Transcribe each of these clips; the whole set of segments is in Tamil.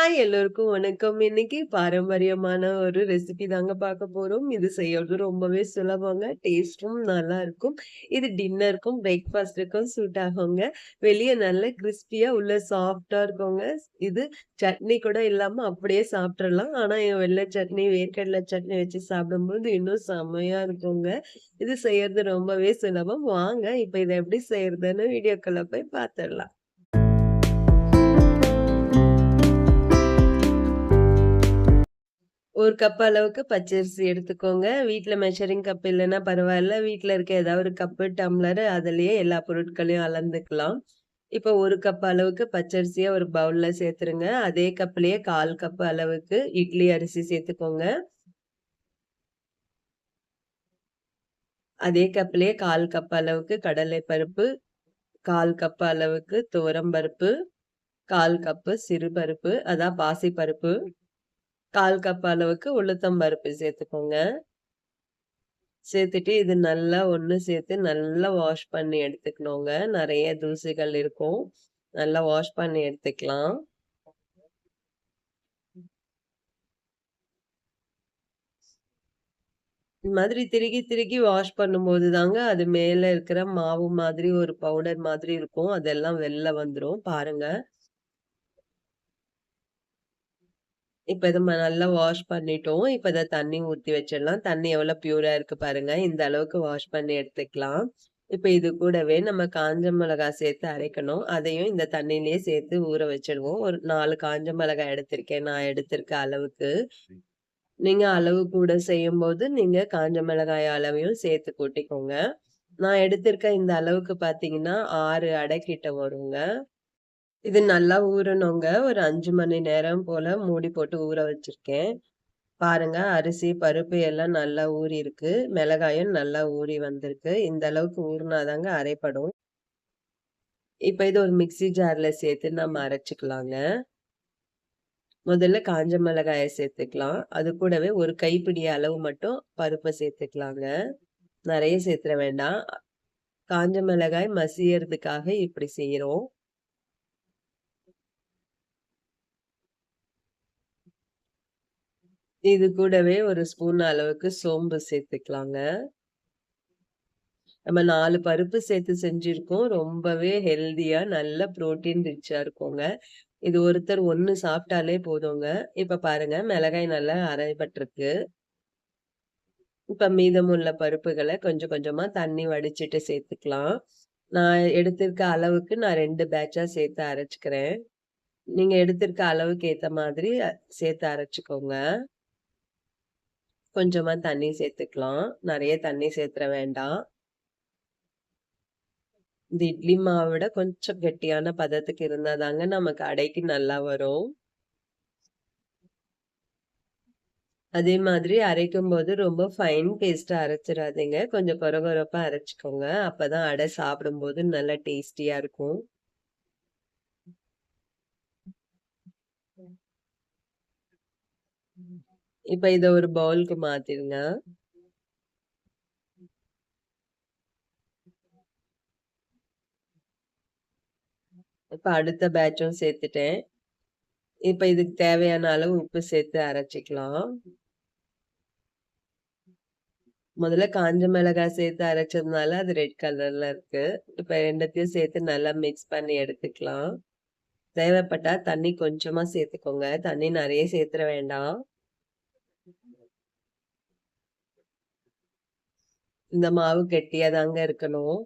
ஹாய் எல்லோருக்கும் வணக்கம். இன்னைக்கு பாரம்பரியமான ஒரு ரெசிபி தாங்க பார்க்க போறோம். இது செய்யறது ரொம்பவே சுலபங்க. டேஸ்ட்டும் நல்லா இருக்கும். இது டின்னருக்கும், பிரேக்ஃபாஸ்ட்டுக்கும் சூட் ஆகுங்க. வெளிய நல்ல கிரிஸ்பியா உள்ள சாஃப்ட்டா இருக்குங்க. இது சட்னி கூட இல்லாம அப்படியே சாப்பிட்டுறலாம். ஆனா வெள்ளை சட்னி, வேர்க்கடலை சட்னி வச்சு சாப்பிடும்போது இன்னும் செம்மையா இருக்குங்க. இது செய்யறது ரொம்பவே சுலபம். வாங்க இப்ப இத எப்படி செய்யறதுன்னு வீடியோக்குள்ள போய் பார்த்துடலாம். 1 கப் அளவுக்கு பச்சரிசி எடுத்துக்கோங்க. வீட்ல மெஷரிங் கப் இல்லன்னா பரவால்ல. வீட்ல இருக்க ஏதாவது ஒரு கப்பு, டம்ளர் அதிலேயே எல்லா பொருட்களையும் அளந்துக்கலாம். இப்போ 1 கப் அளவுக்கு பச்சரிசிய ஒரு பவுல்ல சேர்த்துருங்க. அதே கப்லயே 1/4 கப் அளவுக்கு இட்லி அரிசி சேர்த்துக்கோங்க. அதே கப்லயே 1/4 கப் அளவுக்கு கடலை பருப்பு, 1/4 கப் அளவுக்கு துவரம் பருப்பு, 1/4 கப்பு சிறுபருப்பு, அதான் பாசி பருப்பு, 1/4 கப் அளவுக்கு உளுத்தம் பருப்பு சேர்த்துக்கோங்க. சேர்த்துட்டு இது நல்லா ஒண்ணு சேர்த்து நல்லா வாஷ் பண்ணி எடுத்துக்கணுங்க. நெறைய தூசிகள் இருக்கும். நல்லா வாஷ் பண்ணி எடுத்துக்கலாம். இந்த மாதிரி திருகி திருகி வாஷ் பண்ணும்போது தாங்க அது மேல இருக்கிற மாவு மாதிரி ஒரு பவுடர் மாதிரி இருக்கும். அதெல்லாம் வெளில வந்துரும் பாருங்க. இப்ப இத நல்லா வாஷ் பண்ணிட்டோம். இப்ப இத தண்ணி ஊத்தி வச்சிடலாம். தண்ணி எவ்வளோ பியூரா இருக்கு பாருங்க. இந்த அளவுக்கு வாஷ் பண்ணி எடுத்துக்கலாம். இப்ப இது கூடவே நம்ம காஞ்ச மிளகாய் சேர்த்து அரைக்கணும். அதையும் இந்த தண்ணியிலேயே சேர்த்து ஊற வச்சுடுவோம். ஒரு 4 காஞ்ச மிளகாய் எடுத்திருக்கேன். நான் எடுத்திருக்க அளவுக்கு. நீங்க அளவு கூட செய்யும்போது, நீங்க காஞ்ச மிளகாய் அளவையும் சேர்த்து கூட்டிக்கோங்க. நான் எடுத்திருக்க இந்த அளவுக்கு பார்த்தீங்கன்னா, 6 அடை கிட்ட வருங்க. இது நல்லா ஊறணுங்க. ஒரு 5 மணி நேரம் போல மூடி போட்டு ஊற வச்சிருக்கேன். பாருங்க அரிசி, பருப்பு எல்லாம் நல்லா ஊறியிருக்கு. மிளகாயும் நல்லா ஊறி வந்திருக்கு. இந்த அளவுக்கு ஊறுனாதாங்க அரைப்படும். இப்ப இது ஒரு மிக்ஸி ஜார்ல சேர்த்து நம்ம அரைச்சுக்கலாங்க. முதல்ல காஞ்ச மிளகாய சேர்த்துக்கலாம். அது கூடவே ஒரு கைப்பிடி அளவு மட்டும் பருப்ப சேர்த்துக்கலாங்க. நெறைய சேர்த்துற வேண்டாம். காஞ்ச மிளகாய் மசியறதுக்காக இப்படி செய்றோம். இது கூடவே ஒரு ஸ்பூன் அளவுக்கு சோம்பு சேர்த்துக்கலாங்க. நம்ம 4 பருப்பு சேர்த்து செஞ்சிருக்கோம். ரொம்பவே ஹெல்தியா நல்ல புரோட்டீன் ரிச்சா இருக்குங்க. இது ஒருத்தர் 1 சாப்பிட்டாலே போதுங்க. இப்ப பாருங்க மிளகாய் நல்லா அரைபட்டுருக்கு. இப்ப மீதமுள்ள பருப்புகள கொஞ்சம் கொஞ்சமா தண்ணி வடிச்சுட்டு சேர்த்துக்கலாம். நான் எடுத்திருக்க அளவுக்கு நான் 2 பேட்சா சேர்த்து அரைச்சுக்கிறேன். நீங்க எடுத்திருக்க அளவுக்கு ஏத்த மாதிரி சேர்த்து அரைச்சுக்கோங்க. கொஞ்சமா தண்ணி சேர்த்துக்கலாம். நெறைய தண்ணி சேர்த்துற வேண்டாம். இந்த இட்லி மாவ விட கொஞ்சம் கெட்டியான பதத்துக்கு இருந்தா தாங்க நமக்கு அடைக்கு நல்லா வரும். அதே மாதிரி அரைக்கும்போது ரொம்ப ஃபைன் பேஸ்ட்டா அரைச்சிராதீங்க. கொஞ்சம் கொர கொரப்பா அரைச்சுக்கோங்க. அப்பதான் அடை சாப்பிடும்போது நல்லா டேஸ்டியா இருக்கும். இப்ப இத ஒரு பவுலுக்கு மாத்திருங்க. இப்ப அடுத்த பேட்சும் சேர்த்துட்டேன். இப்ப இதுக்கு தேவையான அளவு உப்பு சேர்த்து அரைச்சுக்கலாம். முதல்ல காஞ்ச மிளகாய் சேர்த்து அரைச்சதுனால அது ரெட் கலர்ல இருக்கு. இப்ப 2த்தையும் சேர்த்து நல்லா மிக்ஸ் பண்ணி எடுத்துக்கலாம். தேவைப்பட்டா தண்ணி கொஞ்சமா சேர்த்துக்கோங்க. தண்ணி நெறைய சேர்த்துற வேண்டாம். இந்த மாவு கெட்டியா தாங்க இருக்கணும்.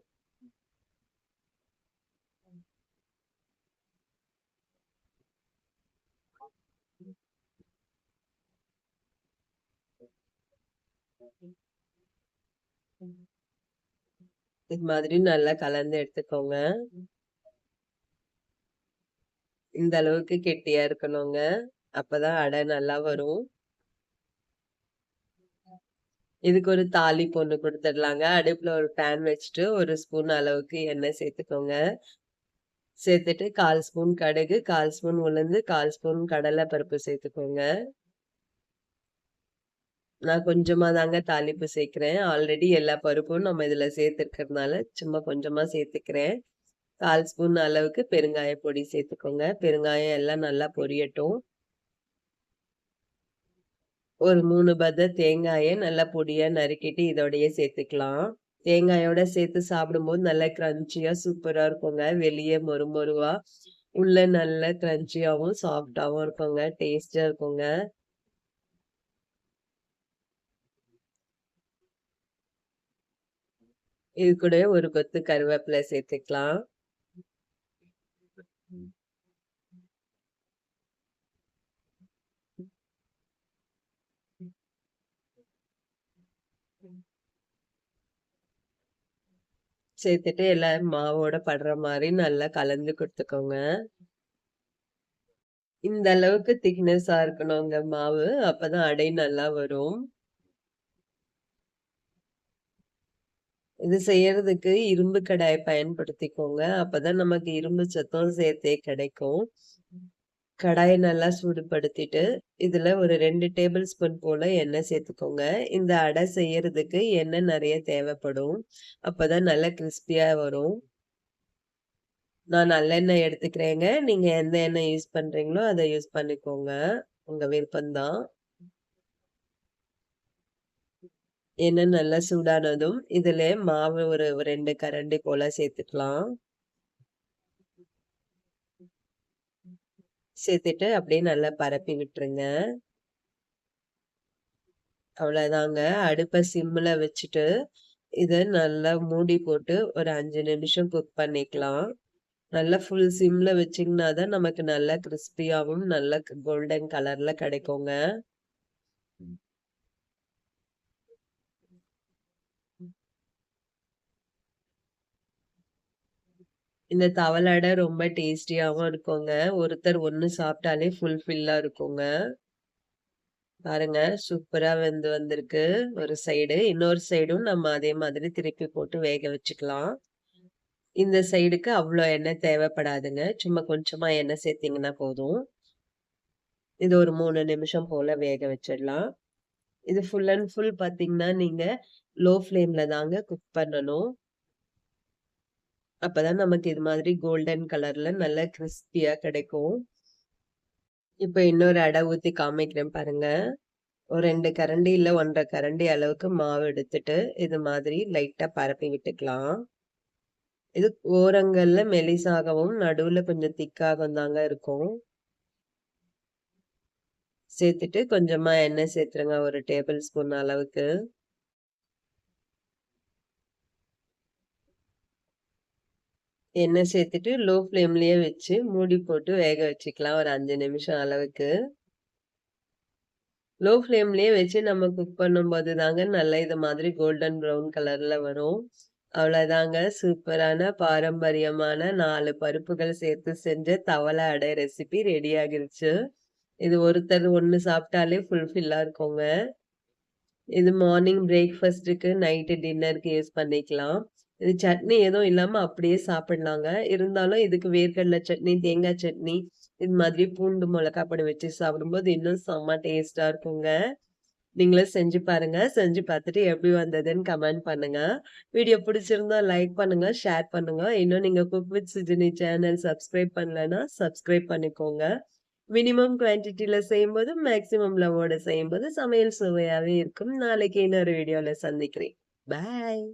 இது மாதிரி நல்லா கலந்து எடுத்துக்கோங்க. இந்த அளவுக்கு கெட்டியா இருக்கணுங்க. அப்பதான் அடை நல்லா வரும். இதுக்கு ஒரு தாளிப்பு ஒண்ணு குடுத்துடலாங்க. அடுப்புல ஒரு பேன் வச்சுட்டு 1 ஸ்பூன் அளவுக்கு எண்ணெய் சேர்த்துக்கோங்க. சேர்த்துட்டு 1/4 ஸ்பூன் கடுகு, 1/4 ஸ்பூன் உளுந்து, 1/4 ஸ்பூன் கடலை பருப்பு சேர்த்துக்கோங்க. நான் கொஞ்சமா தாங்க தாளிப்பு சேர்க்கிறேன். ஆல்ரெடி எல்லா பருப்பும் நம்ம இதுல சேர்த்துருக்கிறதுனால, சும்மா கொஞ்சமா சேர்த்துக்கிறேன். 1/4 ஸ்பூன் அளவுக்கு பெருங்காய பொடி சேர்த்துக்கோங்க. பெருங்காயம் எல்லாம் நல்லா பொரியட்டும். ஒரு 3 பத்த தேங்காய நல்லா பொடியா நறுக்கிட்டு இதோடயே சேர்த்துக்கலாம். தேங்காயோட சேர்த்து சாப்பிடும்போது நல்லா கிரன்ச்சியா சூப்பரா இருக்குங்க. வெளிய மொறு மொறுவா, உள்ள நல்ல கிரன்ச்சியாவும், சாஃப்ட்டாவும் இருக்குங்க. டேஸ்ட்டா இருக்குங்க. இது கூடவே ஒரு கொத்து கருவேப்பிலை சேர்த்துக்கலாம். சேர்த்துட்டு எல்லாம் மாவோட படுற மாரி நல்லா கலந்து குடுத்துக்கோங்க. இந்த அளவுக்கு திக்னெஸ்ஸா இருக்கணுங்க மாவு. அப்பதான் அடை நல்லா வரும். இது செய்யறதுக்கு இரும்பு கடாய் பயன்படுத்திக்கோங்க. அப்பதான் நமக்கு இரும்பு சத்தும் சேர்த்தே கிடைக்கும். கடாய நல்லா சூடுபடுத்திட்டு, இதுல ஒரு 2 டேபிள் ஸ்பூன் போல எண்ணெய் சேர்த்துக்கோங்க. இந்த அடை செய்யறதுக்கு எண்ணெய் நெறைய தேவைப்படும். அப்பதான் நல்லா கிரிஸ்பியா வரும். நான் நல்லெண்ணெய் எடுத்துக்கிறேங்க. நீங்க எந்த எண்ணெய் யூஸ் பண்றீங்களோ, அத யூஸ் பண்ணிக்கோங்க. உங்க விருப்பம் தான். எண்ணெய் நல்லா சூடானதும், இதுல மாவு ஒரு 2 கரண்டி போல சேர்த்துக்கலாம். சேர்த்துட்டு அப்படியே நல்லா பரப்பி விட்டுருங்க. அவ்வளோதாங்க. அடுப்ப சிம்ல வச்சுட்டு, இத நல்லா மூடி போட்டு ஒரு 5 நிமிஷம் குக் பண்ணிக்கலாம். நல்லா ஃபுல் சிம்ல வச்சீங்கன்னா தான் நமக்கு நல்லா கிரிஸ்பியாவும், நல்ல கோல்டன் கலர்ல கிடைக்குங்க. இந்த தவள அடை ரொம்ப டேஸ்டியாவும் இருக்குங்க. ஒருத்தர் ஒண்ணு சாப்பிட்டாலே ஃபுல்ஃபில்லா இருக்குங்க. பாருங்க சூப்பரா வெந்து வந்திருக்கு ஒரு சைடு. இன்னொரு சைடும் நம்ம அதே மாதிரி திருப்பி போட்டு வேக வச்சுக்கலாம். இந்த சைடுக்கு அவ்ளோ எண்ணெய் தேவைப்படாதுங்க. சும்மா கொஞ்சமா எண்ணெய் சேர்த்தீங்கன்னா போதும். இது ஒரு 3 நிமிஷம் போல வேக வச்சிடலாம். இது ஃபுல் அண்ட் ஃபுல் பார்த்தீங்கன்னா, நீங்க லோ ஃப்ளேம்ல தாங்க குக் பண்ணணும். அப்பதான் நமக்கு இது மாதிரி கோல்டன் கலர்ல நல்லா கிரிஸ்பியா கிடைக்கும். இப்ப இன்னொரு அடை ஊத்தி காமிக்கிறேன் பாருங்க. ஒரு 2 கரண்டி இல்ல 1 1/2 கரண்டி அளவுக்கு மாவு எடுத்துட்டு, இது மாதிரி லைட்டா பரப்பி விட்டுக்கலாம். இது ஓரங்கள்ல மெலிசாகவும், நடுவுல கொஞ்சம் திக்காகவும் தாங்க இருக்கும். சேர்த்துட்டு கொஞ்சமா எண்ணெய் சேர்த்துருங்க. ஒரு டேபிள் ஸ்பூன் அளவுக்கு. எண்ணெய் சேர்த்துட்டு லோ ஃப்ளேம்லயே வச்சு மூடி போட்டு வேக வச்சுக்கலாம் ஒரு 5 நிமிஷம் அளவுக்கு. லோ ஃப்ளேம்லயே வச்சு நம்ம குக் பண்ணும்போது தாங்க நல்லா இது மாதிரி கோல்டன் ப்ரவுன் கலர்ல வரும். அவ்வளோதாங்க சூப்பரான பாரம்பரியமான 4 பருப்புகள் சேர்த்து செஞ்ச தவளை அடை ரெசிபி ரெடி ஆகிருச்சு. இது ஒருத்தர் ஒண்ணு சாப்பிட்டாலே ஃபுல்ஃபில்லா இருக்குங்க. இது மார்னிங் பிரேக்ஃபாஸ்ட்டுக்கு, நைட்டு டின்னருக்கு யூஸ் பண்ணிக்கலாம். இது சட்னி எதுவும் இல்லாம அப்படியே சாப்பிடலாங்க. இருந்தாலும் இதுக்கு வேர்க்கடலை சட்னி, தேங்காய் சட்னி, இது மாதிரி பூண்டு மிளகாய் பொடி வச்சு சாப்பிடும்போது இன்னும் செம்ம டேஸ்ட்டா இருக்குங்க. நீங்களும் செஞ்சு பாருங்க. செஞ்சு பார்த்துட்டு எப்படி வந்ததுன்னு கமெண்ட் பண்ணுங்க. வீடியோ பிடிச்சிருந்தா லைக் பண்ணுங்க, ஷேர் பண்ணுங்க. இன்னும் நீங்க cook with Sujini channel subscribe பண்ணலன்னா, சப்ஸ்கிரைப் பண்ணிக்கோங்க. மினிமம் குவான்டிட்டில செய்யும்போது, மேக்ஸிமம் லவ்வோட செய்யும்போது சமையல் சுவையாவே இருக்கும். நாளைக்கு இன்னொரு வீடியோல சந்திக்கிறேன். பாய்.